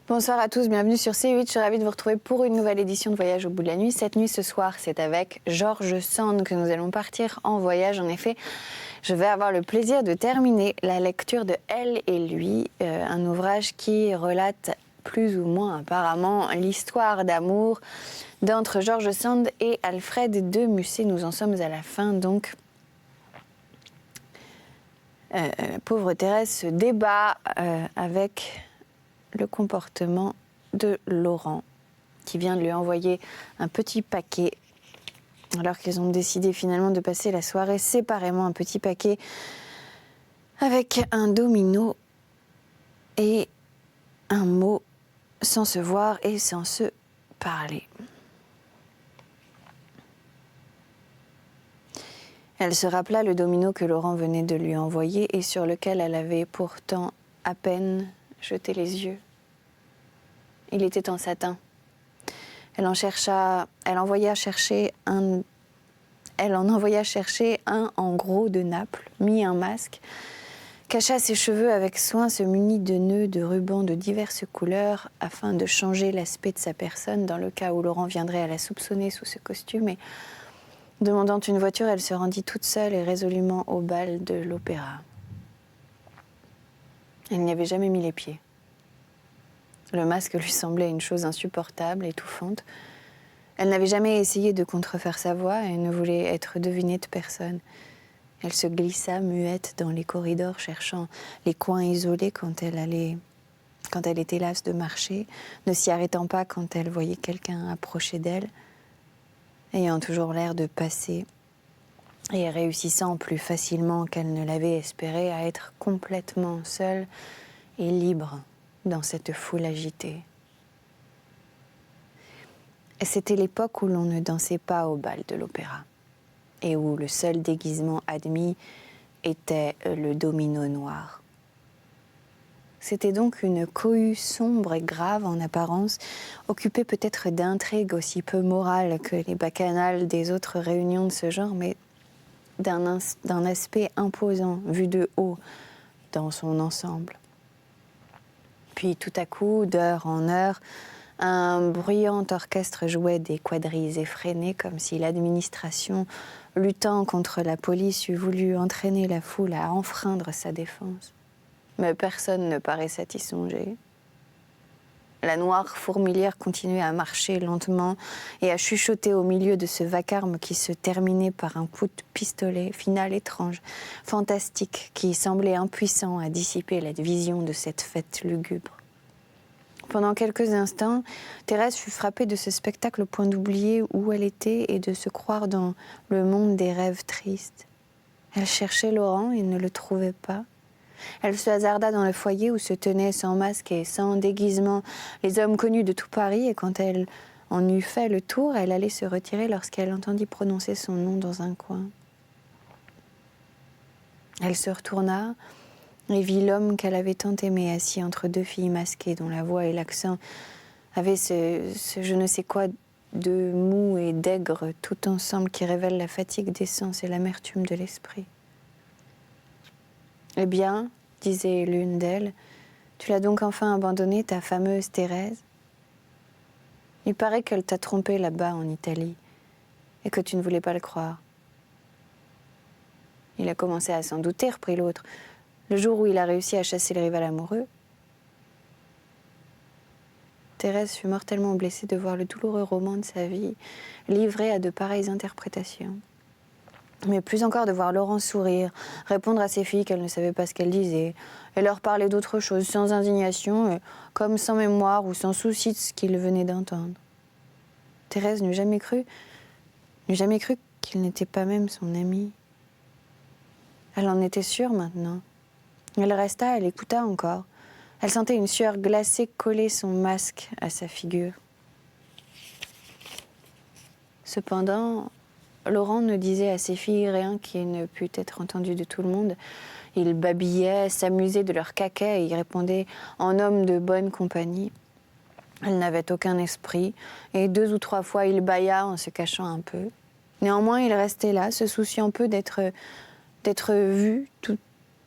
Bonsoir à tous, bienvenue sur C8. Je suis ravie de vous retrouver pour une nouvelle édition de Voyage au bout de la nuit. Cette nuit, ce soir, c'est avec George Sand que nous allons partir en voyage. En effet, je vais avoir le plaisir de terminer la lecture de Elle et lui, un ouvrage qui relate plus ou moins apparemment l'histoire d'amour d'entre George Sand et Alfred de Musset. Nous en sommes à la fin, donc. La pauvre Thérèse se débat avec le comportement de Laurent, qui vient de lui envoyer un petit paquet, alors qu'ils ont décidé finalement de passer la soirée séparément, un petit paquet avec un domino et un mot, sans se voir et sans se parler. Elle se rappela le domino que Laurent venait de lui envoyer et sur lequel elle avait pourtant à peine jeté les yeux. Il était en satin. Elle en envoya chercher un en gros de Naples, mit un masque, cacha ses cheveux avec soin, se munit de nœuds, de rubans de diverses couleurs afin de changer l'aspect de sa personne dans le cas où Laurent viendrait à la soupçonner sous ce costume. Et demandant une voiture, elle se rendit toute seule et résolument au bal de l'opéra. Elle n'y avait jamais mis les pieds. Le masque lui semblait une chose insupportable, étouffante. Elle n'avait jamais essayé de contrefaire sa voix et ne voulait être devinée de personne. Elle se glissa muette dans les corridors, cherchant les coins isolés quand elle était lasse de marcher, ne s'y arrêtant pas quand elle voyait quelqu'un approcher d'elle, ayant toujours l'air de passer et réussissant plus facilement qu'elle ne l'avait espéré à être complètement seule et libre dans cette foule agitée. C'était l'époque où l'on ne dansait pas au bal de l'opéra et où le seul déguisement admis était le domino noir. C'était donc une cohue sombre et grave en apparence, occupée peut-être d'intrigues aussi peu morales que les bacchanales des autres réunions de ce genre, mais d'un aspect imposant, vu de haut, dans son ensemble. Puis tout à coup, d'heure en heure, un bruyant orchestre jouait des quadrilles effrénées, comme si l'administration, luttant contre la police, eût voulu entraîner la foule à enfreindre sa défense. Mais personne ne paraissait y songer. La noire fourmilière continuait à marcher lentement et à chuchoter au milieu de ce vacarme qui se terminait par un coup de pistolet final étrange, fantastique, qui semblait impuissant à dissiper la vision de cette fête lugubre. Pendant quelques instants, Thérèse fut frappée de ce spectacle au point d'oublier où elle était et de se croire dans le monde des rêves tristes. Elle cherchait Laurent et ne le trouvait pas. Elle se hasarda dans le foyer où se tenaient sans masque et sans déguisement les hommes connus de tout Paris, et quand elle en eut fait le tour, elle allait se retirer lorsqu'elle entendit prononcer son nom dans un coin. Elle se retourna et vit l'homme qu'elle avait tant aimé assis entre deux filles masquées dont la voix et l'accent avaient ce je ne sais quoi de mou et d'aigre tout ensemble qui révèle la fatigue des sens et l'amertume de l'esprit. « Eh bien, disait l'une d'elles, tu l'as donc enfin abandonnée, ta fameuse Thérèse ? Il paraît qu'elle t'a trompé là-bas en Italie et que tu ne voulais pas le croire. » Il a commencé à s'en douter, reprit l'autre, le jour où il a réussi à chasser le rival amoureux. Thérèse fut mortellement blessée de voir le douloureux roman de sa vie livré à de pareilles interprétations. Mais plus encore de voir Laurent sourire, répondre à ses filles qu'elle ne savait pas ce qu'elles disaient, et leur parler d'autre chose, sans indignation, comme sans mémoire ou sans souci de ce qu'ils venaient d'entendre. Thérèse n'eût jamais cru qu'il n'était pas même son ami. Elle en était sûre maintenant. Elle resta, elle écouta encore. Elle sentait une sueur glacée coller son masque à sa figure. Cependant, Laurent ne disait à ses filles rien qui ne pût être entendu de tout le monde. Il babillait, s'amusait de leur caquet et y répondait en homme de bonne compagnie. Elle n'avait aucun esprit et 2 ou 3 fois il bâilla en se cachant un peu. Néanmoins, il restait là, se souciant peu d'être vu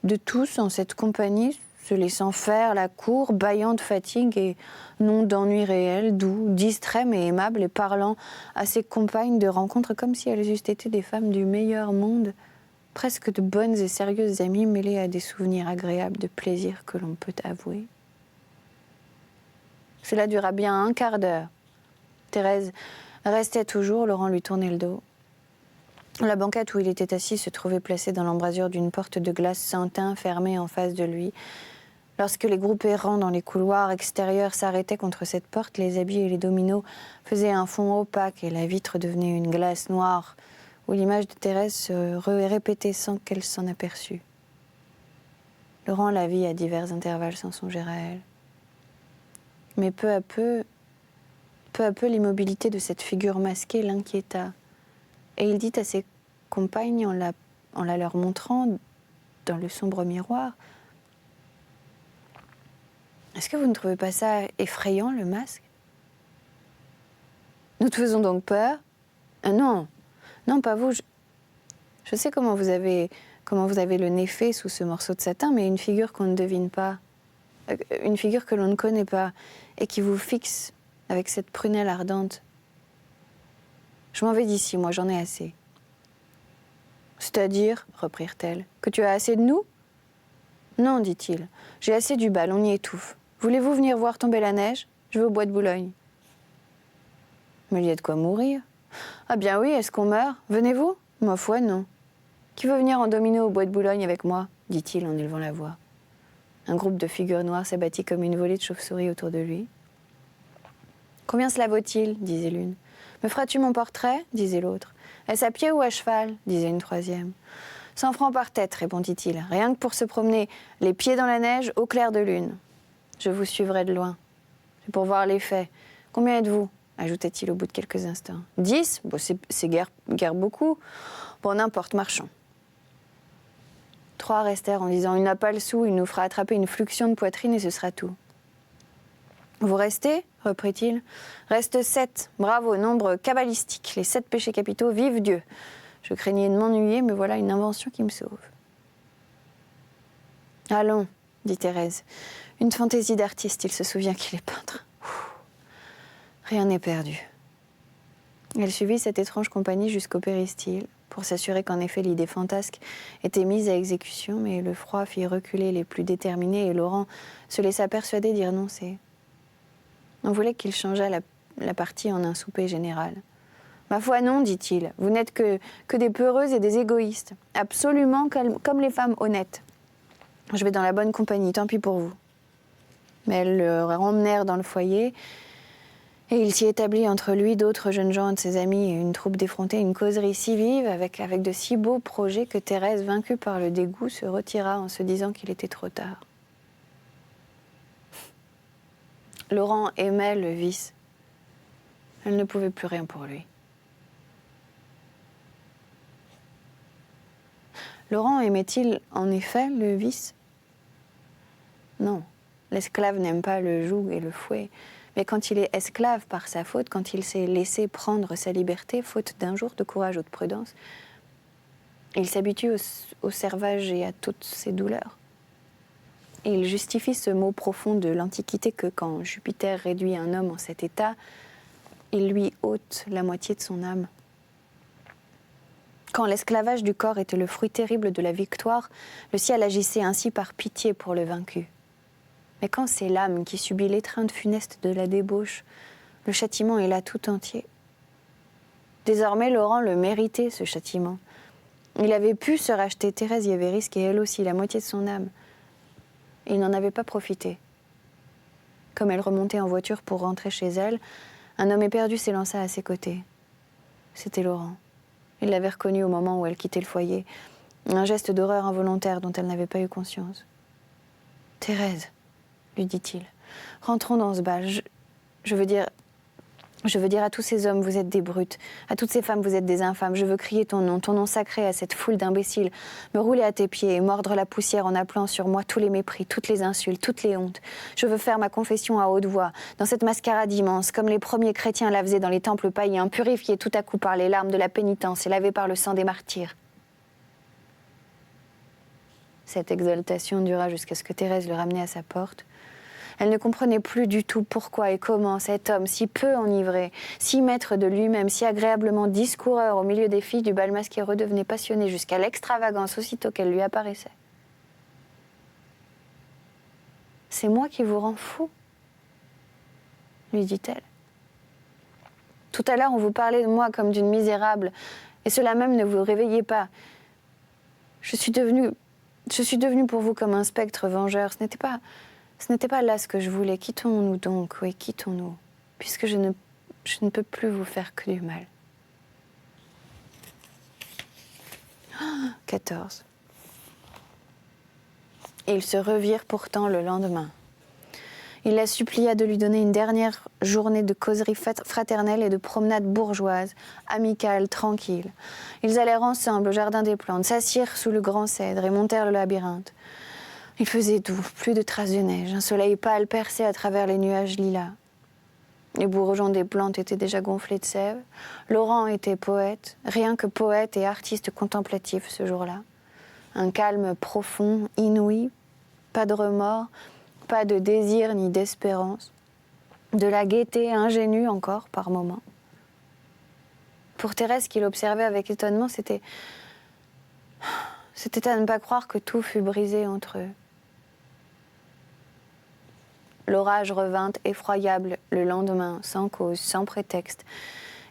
de tous en cette compagnie, se laissant faire la cour, bâillant de fatigue et non d'ennui réel, doux, distrait mais aimable et parlant à ses compagnes de rencontre comme si elles eussent été des femmes du meilleur monde, presque de bonnes et sérieuses amies mêlées à des souvenirs agréables de plaisir que l'on peut avouer. Cela dura bien un quart d'heure. Thérèse restait toujours, Laurent lui tournait le dos. La banquette où il était assis se trouvait placée dans l'embrasure d'une porte de glace sans tain fermée en face de lui. Lorsque les groupes errants dans les couloirs extérieurs s'arrêtaient contre cette porte, les habits et les dominos faisaient un fond opaque et la vitre devenait une glace noire où l'image de Thérèse se répétait sans qu'elle s'en aperçût. Laurent la vit à divers intervalles sans songer à elle. Mais peu à peu, l'immobilité de cette figure masquée l'inquiéta. Et il dit à ses compagnes, en la leur montrant dans le sombre miroir, « Est-ce que vous ne trouvez pas ça effrayant, le masque ? Nous te faisons donc peur ? Non, pas vous. Je sais comment vous avez le nez fait sous ce morceau de satin, mais une figure qu'on ne devine pas, une figure que l'on ne connaît pas, et qui vous fixe avec cette prunelle ardente. Je m'en vais d'ici, moi, j'en ai assez. » « C'est-à-dire, reprirent-elles, que tu as assez de nous ? » ?»« Non, dit-il, j'ai assez du bal, on y étouffe. Voulez-vous venir voir tomber la neige ? Je vais au bois de Boulogne. » »« Mais il y a de quoi mourir. »« Ah bien oui, est-ce qu'on meurt ? Venez-vous ? » ?»« Ma foi, non. »« Qui veut venir en domino au bois de Boulogne avec moi ? » dit-il en élevant la voix. Un groupe de figures noires s'abattit comme une volée de chauves-souris autour de lui. « Combien cela vaut-il ? disait l'une. « Me feras-tu mon portrait ? disait l'autre. « Est-ce à pied ou à cheval ? disait une troisième. « 100 francs par tête, répondit-il, rien que pour se promener les pieds dans la neige au clair de lune. Je vous suivrai de loin. C'est pour voir l'effet. Combien êtes-vous ? ajoutait-il au bout de quelques instants. 10 ? Bon, c'est guère beaucoup. Bon, n'importe, marchons. 3 restèrent en disant « Il n'a pas le sou, il nous fera attraper une fluxion de poitrine et ce sera tout. » « Vous restez ? reprit-il. « Reste 7. Bravo, nombre cabalistique. Les 7 péchés capitaux, vive Dieu. Je craignais de m'ennuyer, mais voilà une invention qui me sauve. » « Allons, dit Thérèse. Une fantaisie d'artiste, il se souvient qu'il est peintre. Rien n'est perdu. » Elle suivit cette étrange compagnie jusqu'au péristyle, pour s'assurer qu'en effet l'idée fantasque était mise à exécution, mais le froid fit reculer les plus déterminés et Laurent se laissa persuader d'y renoncer. On voulait qu'il changeât la partie en un souper général. « Ma foi non, dit-il, vous n'êtes que des peureuses et des égoïstes, absolument comme les femmes honnêtes. Je vais dans la bonne compagnie, tant pis pour vous. » Mais elles le emmenèrent dans le foyer, et il s'y établit entre lui, d'autres jeunes gens de ses amis et une troupe d'effrontés, une causerie si vive, avec de si beaux projets que Thérèse, vaincue par le dégoût, se retira en se disant qu'il était trop tard. Laurent aimait le vice. Elle ne pouvait plus rien pour lui. Laurent aimait-il en effet le vice ? Non, l'esclave n'aime pas le joug et le fouet. Mais quand il est esclave par sa faute, quand il s'est laissé prendre sa liberté, faute d'un jour de courage ou de prudence, il s'habitue au servage et à toutes ses douleurs. Et il justifie ce mot profond de l'Antiquité que quand Jupiter réduit un homme en cet état, il lui ôte la moitié de son âme. Quand l'esclavage du corps était le fruit terrible de la victoire, le ciel agissait ainsi par pitié pour le vaincu. Mais quand c'est l'âme qui subit l'étreinte funeste de la débauche, le châtiment est là tout entier. Désormais, Laurent le méritait, ce châtiment. Il avait pu se racheter, Thérèse y avait risqué elle aussi la moitié de son âme. Il n'en avait pas profité. Comme elle remontait en voiture pour rentrer chez elle, un homme éperdu s'élança à ses côtés. C'était Laurent. Il l'avait reconnu au moment où elle quittait le foyer. Un geste d'horreur involontaire dont elle n'avait pas eu conscience. « Thérèse, lui dit-il, rentrons dans ce bal. Je veux dire à tous ces hommes, vous êtes des brutes. À toutes ces femmes, vous êtes des infâmes. Je veux crier ton nom sacré à cette foule d'imbéciles. Me rouler à tes pieds et mordre la poussière en appelant sur moi tous les mépris, toutes les insultes, toutes les hontes. Je veux faire ma confession à haute voix, dans cette mascarade immense, comme les premiers chrétiens la faisaient dans les temples païens, purifiés tout à coup par les larmes de la pénitence et lavés par le sang des martyrs. » Cette exaltation dura jusqu'à ce que Thérèse le ramenait à sa porte. Elle ne comprenait plus du tout pourquoi et comment cet homme, si peu enivré, si maître de lui-même, si agréablement discoureur au milieu des filles du bal masqué, redevenait passionné jusqu'à l'extravagance aussitôt qu'elle lui apparaissait. « C'est moi qui vous rends fou », lui dit-elle. « Tout à l'heure, on vous parlait de moi comme d'une misérable, et cela même ne vous réveillait pas. Je suis devenue pour vous comme un spectre vengeur. Ce n'était pas là ce que je voulais. Quittons-nous donc, oui, quittons-nous, puisque je ne peux plus vous faire que du mal. » 14. Ils se revirent pourtant le lendemain. Il la supplia de lui donner une dernière journée de causerie fraternelle et de promenade bourgeoise, amicale, tranquille. Ils allèrent ensemble au jardin des plantes, s'assirent sous le grand cèdre et montèrent le labyrinthe. Il faisait doux, plus de traces de neige, un soleil pâle perçait à travers les nuages lilas. Les bourgeons des plantes étaient déjà gonflés de sève. Laurent était poète, rien que poète et artiste contemplatif ce jour-là. Un calme profond, inouï, pas de remords, pas de désir ni d'espérance, de la gaieté ingénue encore par moments. Pour Thérèse, qui l'observait avec étonnement, c'était à ne pas croire que tout fût brisé entre eux. L'orage revint effroyable le lendemain, sans cause, sans prétexte,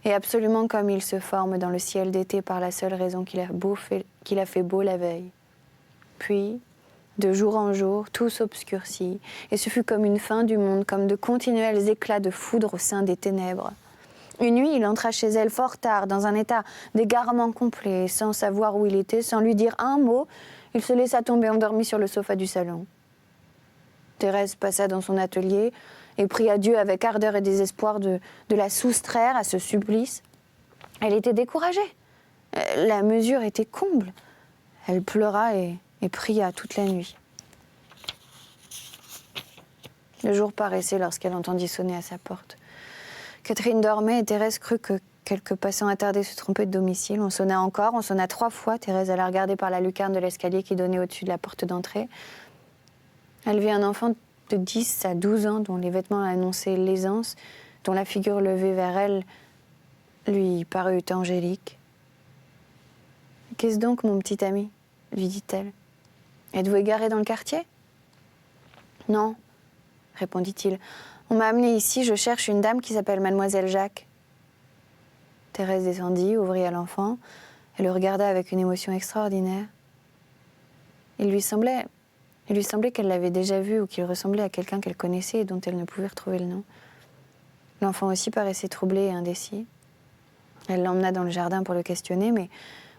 et absolument comme il se forme dans le ciel d'été par la seule raison qu'il a fait beau la veille. Puis, de jour en jour, tout s'obscurcit, et ce fut comme une fin du monde, comme de continuels éclats de foudre au sein des ténèbres. Une nuit, il entra chez elle fort tard, dans un état d'égarement complet, sans savoir où il était, sans lui dire un mot, il se laissa tomber endormi sur le sofa du salon. Thérèse passa dans son atelier et pria Dieu avec ardeur et désespoir de la soustraire à ce supplice. Elle était découragée. La mesure était comble. Elle pleura et pria toute la nuit. Le jour paraissait lorsqu'elle entendit sonner à sa porte. Catherine dormait et Thérèse crut que quelques passants attardés se trompaient de domicile. On sonna encore, on sonna 3 fois. Thérèse alla regarder par la lucarne de l'escalier qui donnait au-dessus de la porte d'entrée. Elle vit un enfant de 10 à 12 ans dont les vêtements annonçaient l'aisance, dont la figure levée vers elle lui parut angélique. « Qu'est-ce donc, mon petit ami ?» lui dit-elle. « Êtes-vous égaré dans le quartier ?»« Non, » répondit-il. « On m'a amené ici, je cherche une dame qui s'appelle Mademoiselle Jacques. » Thérèse descendit, ouvrit à l'enfant, et le regarda avec une émotion extraordinaire. Il lui semblait qu'elle l'avait déjà vu ou qu'il ressemblait à quelqu'un qu'elle connaissait et dont elle ne pouvait retrouver le nom. L'enfant aussi paraissait troublé et indécis. Elle l'emmena dans le jardin pour le questionner, mais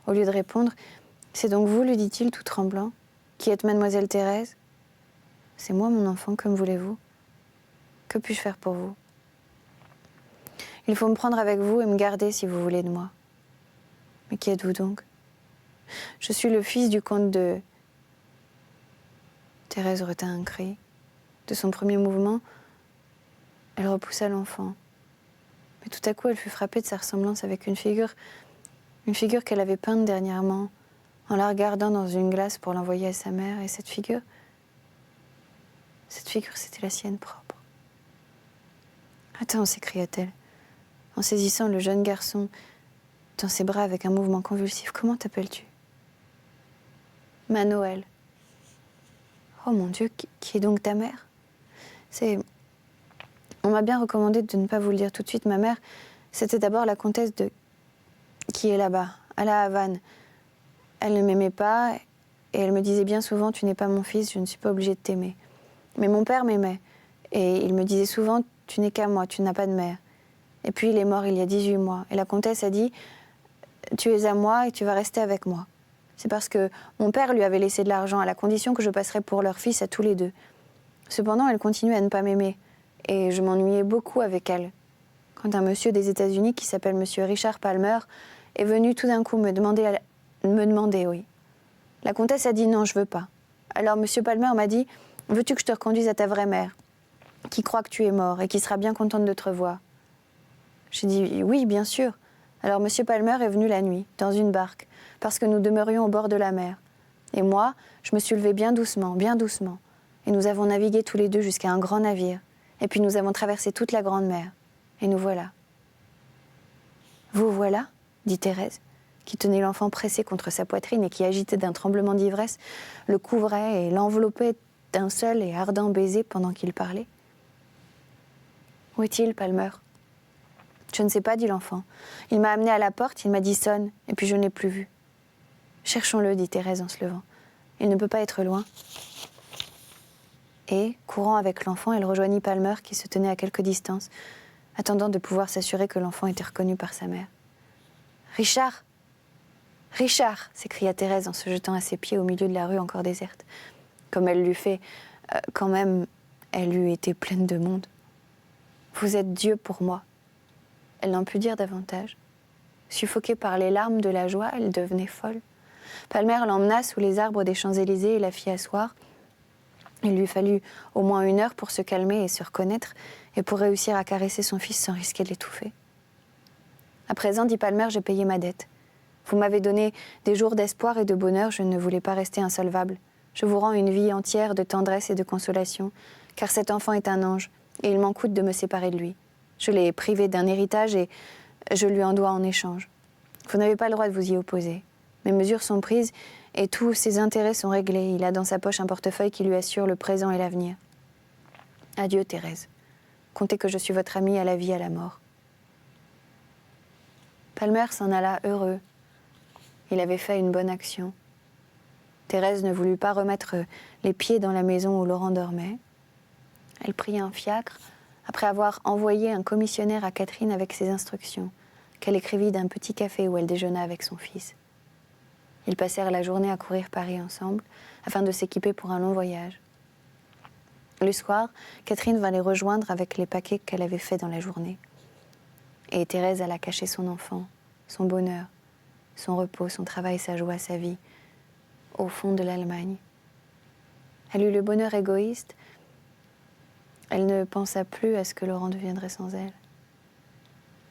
au lieu de répondre, « C'est donc vous, lui dit-il tout tremblant, qui êtes Mademoiselle Thérèse ? C'est moi, mon enfant, que me voulez-vous ? Que puis-je faire pour vous ? Il faut me prendre avec vous et me garder si vous voulez de moi. Mais qui êtes-vous donc ? Je suis le fils du comte de... » Thérèse retint un cri. De son premier mouvement, elle repoussa l'enfant. Mais tout à coup, elle fut frappée de sa ressemblance avec une figure qu'elle avait peinte dernièrement, en la regardant dans une glace pour l'envoyer à sa mère. Et cette figure, c'était la sienne propre. « Attends !» s'écria-t-elle, en saisissant le jeune garçon dans ses bras avec un mouvement convulsif. « Comment t'appelles-tu ?»« Manoël. »« Oh mon Dieu, qui est donc ta mère ?» On m'a bien recommandé de ne pas vous le dire tout de suite. Ma mère, c'était d'abord la comtesse qui est là-bas, à la Havane. Elle ne m'aimait pas et elle me disait bien souvent « Tu n'es pas mon fils, je ne suis pas obligée de t'aimer. » Mais mon père m'aimait et il me disait souvent « Tu n'es qu'à moi, tu n'as pas de mère. » Et puis il est mort il y a 18 mois. Et la comtesse a dit « Tu es à moi et tu vas rester avec moi. » C'est parce que mon père lui avait laissé de l'argent à la condition que je passerais pour leur fils à tous les deux. Cependant, elle continuait à ne pas m'aimer et je m'ennuyais beaucoup avec elle. Quand un monsieur des États-Unis qui s'appelle monsieur Richard Palmer est venu tout d'un coup me demander, oui. La comtesse a dit non, je veux pas. Alors monsieur Palmer m'a dit « Veux-tu que je te reconduise à ta vraie mère, qui croit que tu es mort et qui sera bien contente de te revoir ?» J'ai dit « Oui, bien sûr. » Alors monsieur Palmer est venu la nuit, dans une barque, parce que nous demeurions au bord de la mer. Et moi, je me suis levée bien doucement, et nous avons navigué tous les deux jusqu'à un grand navire, et puis nous avons traversé toute la grande mer, et nous voilà. Vous voilà, dit Thérèse, qui tenait l'enfant pressé contre sa poitrine et qui, agité d'un tremblement d'ivresse, le couvrait et l'enveloppait d'un seul et ardent baiser pendant qu'il parlait. Où est-il, Palmer ? Je ne sais pas, dit l'enfant. Il m'a amené à la porte, il m'a dit sonne, et puis je ne l'ai plus vu. Cherchons-le, dit Thérèse en se levant. Il ne peut pas être loin. Et, courant avec l'enfant, elle rejoignit Palmer qui se tenait à quelque distance, attendant de pouvoir s'assurer que l'enfant était reconnu par sa mère. « Richard ! Richard !» s'écria Thérèse en se jetant à ses pieds au milieu de la rue encore déserte. Comme elle l'eût fait, quand même, elle eût été pleine de monde. « Vous êtes Dieu pour moi. » Elle n'en put dire davantage. Suffoquée par les larmes de la joie, elle devenait folle. Palmer l'emmena sous les arbres des Champs-Élysées et la fit asseoir. Il lui fallut au moins 1 heure pour se calmer et se reconnaître, et pour réussir à caresser son fils sans risquer de l'étouffer. « À présent, dit Palmer, j'ai payé ma dette. Vous m'avez donné des jours d'espoir et de bonheur, je ne voulais pas rester insolvable. Je vous rends une vie entière de tendresse et de consolation, car cet enfant est un ange, et il m'en coûte de me séparer de lui. Je l'ai privé d'un héritage et je lui en dois en échange. Vous n'avez pas le droit de vous y opposer. Mes mesures sont prises et tous ses intérêts sont réglés. Il a dans sa poche un portefeuille qui lui assure le présent et l'avenir. Adieu, Thérèse. Comptez que je suis votre amie à la vie et à la mort. » Palmer s'en alla heureux. Il avait fait une bonne action. Thérèse ne voulut pas remettre les pieds dans la maison où Laurent dormait. Elle prit un fiacre, après avoir envoyé un commissionnaire à Catherine avec ses instructions, qu'elle écrivit d'un petit café où elle déjeuna avec son fils. Ils passèrent la journée à courir Paris ensemble, afin de s'équiper pour un long voyage. Le soir, Catherine vint les rejoindre avec les paquets qu'elle avait faits dans la journée. Et Thérèse alla cacher son enfant, son bonheur, son repos, son travail, sa joie, sa vie, au fond de l'Allemagne. Elle eut le bonheur égoïste. Elle ne pensa plus à ce que Laurent deviendrait sans elle.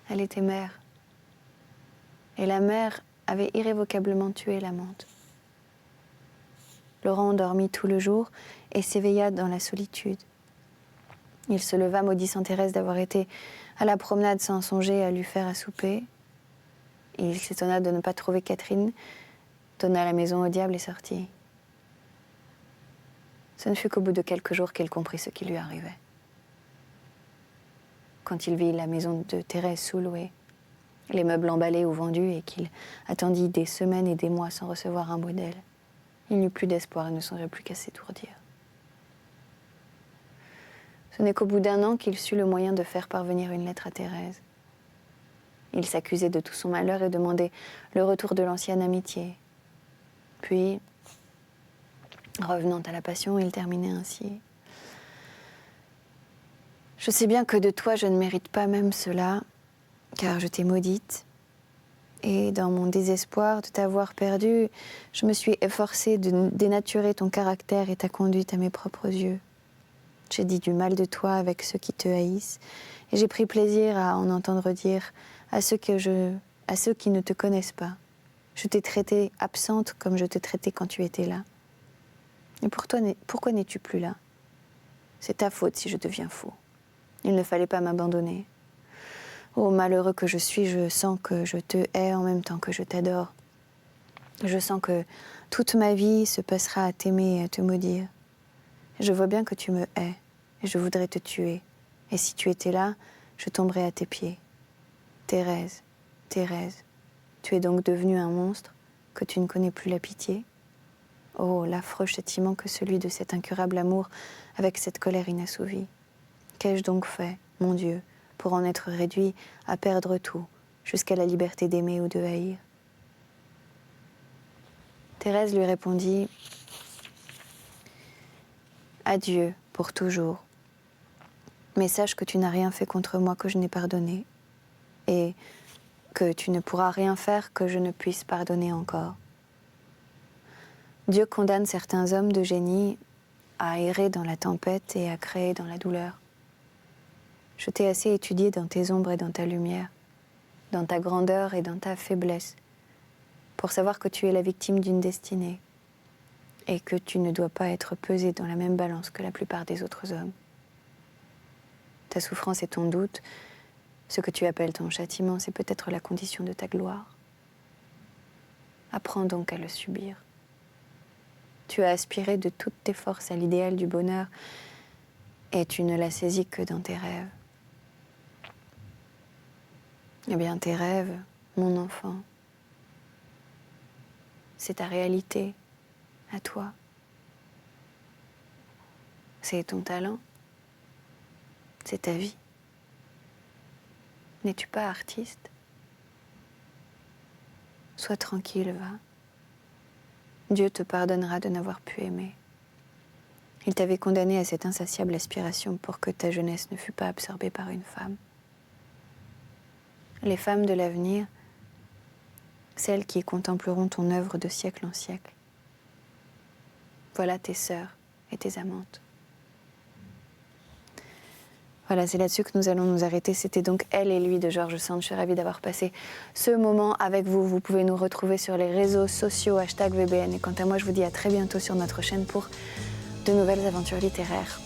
Elle était mère. Et la mère avait irrévocablement tué l'amante. Laurent dormit tout le jour et s'éveilla dans la solitude. Il se leva maudissant Thérèse d'avoir été à la promenade sans songer à lui faire à souper. Il s'étonna de ne pas trouver Catherine, donna la maison au diable et sortit. Ce ne fut qu'au bout de quelques jours qu'il comprit ce qui lui arrivait. Quand il vit la maison de Thérèse sous-louée, les meubles emballés ou vendus, et qu'il attendit des semaines et des mois sans recevoir un mot d'elle, il n'eut plus d'espoir et ne songeait plus qu'à s'étourdir. Ce n'est qu'au bout d'1 an qu'il sut le moyen de faire parvenir une lettre à Thérèse. Il s'accusait de tout son malheur et demandait le retour de l'ancienne amitié. Puis, revenant à la passion, il terminait ainsi. « Je sais bien que de toi je ne mérite pas même cela, car je t'ai maudite. Et dans mon désespoir de t'avoir perdue, je me suis efforcée de dénaturer ton caractère et ta conduite à mes propres yeux. J'ai dit du mal de toi avec ceux qui te haïssent, et j'ai pris plaisir à en entendre dire à ceux qui ne te connaissent pas. Je t'ai traitée absente comme je te traitais quand tu étais là. Et pourquoi n'es-tu plus là? C'est ta faute si je deviens fou. Il ne fallait pas m'abandonner. Oh, malheureux que je suis, je sens que je te hais en même temps que je t'adore. Je sens que toute ma vie se passera à t'aimer et à te maudire. Je vois bien que tu me hais, et je voudrais te tuer. Et si tu étais là, je tomberais à tes pieds. Thérèse, Thérèse, tu es donc devenue un monstre, que tu ne connais plus la pitié? Oh, l'affreux châtiment que celui de cet incurable amour avec cette colère inassouvie. Qu'ai-je donc fait, mon Dieu, pour en être réduit à perdre tout, jusqu'à la liberté d'aimer ou de haïr? Thérèse lui répondit « Adieu pour toujours. Mais sache que tu n'as rien fait contre moi que je n'ai pardonné, et que tu ne pourras rien faire que je ne puisse pardonner encore. Dieu condamne certains hommes de génie à errer dans la tempête et à créer dans la douleur. Je t'ai assez étudié dans tes ombres et dans ta lumière, dans ta grandeur et dans ta faiblesse, pour savoir que tu es la victime d'une destinée. et que tu ne dois pas être pesé dans la même balance que la plupart des autres hommes. Ta souffrance et ton doute, ce que tu appelles ton châtiment, c'est peut-être la condition de ta gloire. Apprends donc à le subir. Tu as aspiré de toutes tes forces à l'idéal du bonheur et tu ne l'as saisi que dans tes rêves. Eh bien, tes rêves, mon enfant, c'est ta réalité, à toi. C'est ton talent, c'est ta vie. N'es-tu pas artiste? Sois tranquille, va. Dieu te pardonnera de n'avoir pu aimer. Il t'avait condamné à cette insatiable aspiration pour que ta jeunesse ne fût pas absorbée par une femme. Les femmes de l'avenir, celles qui contempleront ton œuvre de siècle en siècle. Voilà tes sœurs et tes amantes. Voilà, c'est là-dessus que nous allons nous arrêter. C'était donc Elle et lui de George Sand. Je suis ravie d'avoir passé ce moment avec vous. Vous pouvez nous retrouver sur les réseaux sociaux, #VBN. Et quant à moi, je vous dis à très bientôt sur notre chaîne pour de nouvelles aventures littéraires.